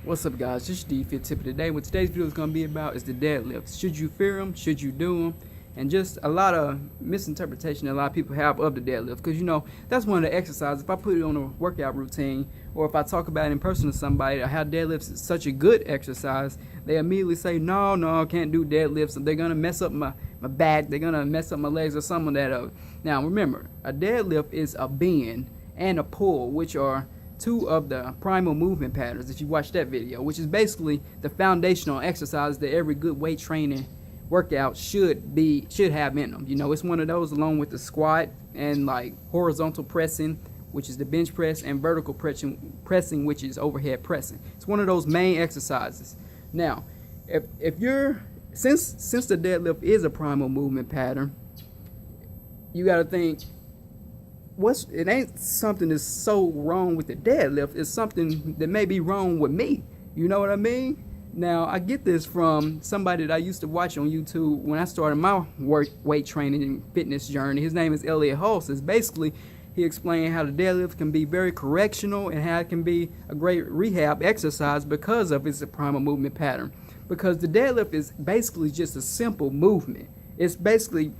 What's up, guys? This is D-Fit Tip of the Day. What today's video is going to be about is the deadlifts. Should you fear them? Should you do them? And just a lot of misinterpretation that a lot of people have of the deadlift. Because, you know, that's one of the exercises. If I put it on a workout routine, or if I talk about it in person to somebody, how deadlifts is such a good exercise, they immediately say, no, I can't do deadlifts. They're going to mess up my back. They're going to mess up my legs or some of that. Now, remember, a deadlift is a bend and a pull, which are two of the primal movement patterns, if you watch that video, which is basically the foundational exercise that every good weight training workout should have in them. You know, it's one of those along with the squat and like horizontal pressing, which is the bench press, and vertical pressing, which is overhead pressing. It's one of those main exercises. Now, if you're since the deadlift is a primal movement pattern, you got to think, it ain't something that's so wrong with the deadlift. It's something that may be wrong with me. You know what I mean? Now, I get this from somebody that I used to watch on YouTube when I started my weight training and fitness journey. His name is Elliott. Basically, he explained how the deadlift can be very correctional and how it can be a great rehab exercise because of its primal movement pattern. Because the deadlift is basically just a simple movement. It's basically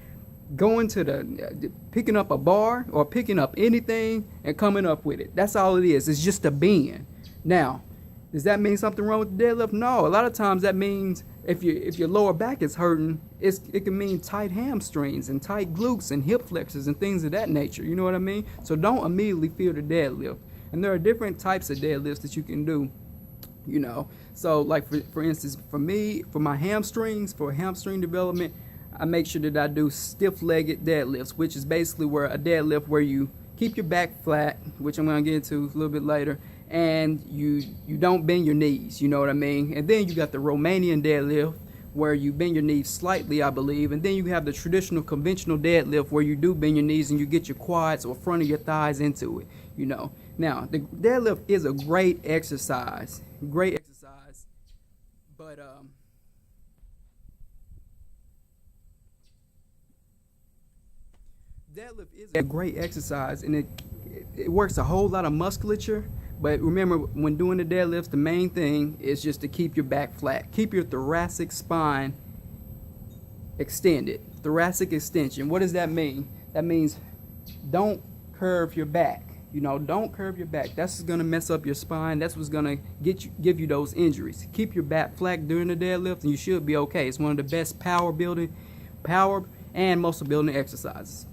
going to picking up a bar or picking up anything and coming up with it. That's all it is. It's just a bend. Now, does that mean something wrong with the deadlift? No. A lot of times that means if your lower back is hurting, it can mean tight hamstrings and tight glutes and hip flexors and things of that nature. You know what I mean? So don't immediately fear the deadlift. And there are different types of deadlifts that you can do. You know, so like for instance, for me, for my hamstrings, for hamstring development, I make sure that I do stiff-legged deadlifts, which is basically where a deadlift where you keep your back flat, which I'm going to get into a little bit later, and you don't bend your knees, you know what I mean? And then you got the Romanian deadlift where you bend your knees slightly, I believe, and then you have the traditional conventional deadlift where you do bend your knees and you get your quads or front of your thighs into it, you know. Now, the deadlift is a great exercise, but deadlift is a great exercise, and it works a whole lot of musculature. But remember, when doing the deadlifts, the main thing is just to keep your back flat. Keep your thoracic spine extended. Thoracic extension. What does that mean? That means don't curve your back. You know, don't curve your back. That's going to mess up your spine. That's what's going to give you those injuries. Keep your back flat during the deadlift, and you should be okay. It's one of the best power and muscle building exercises.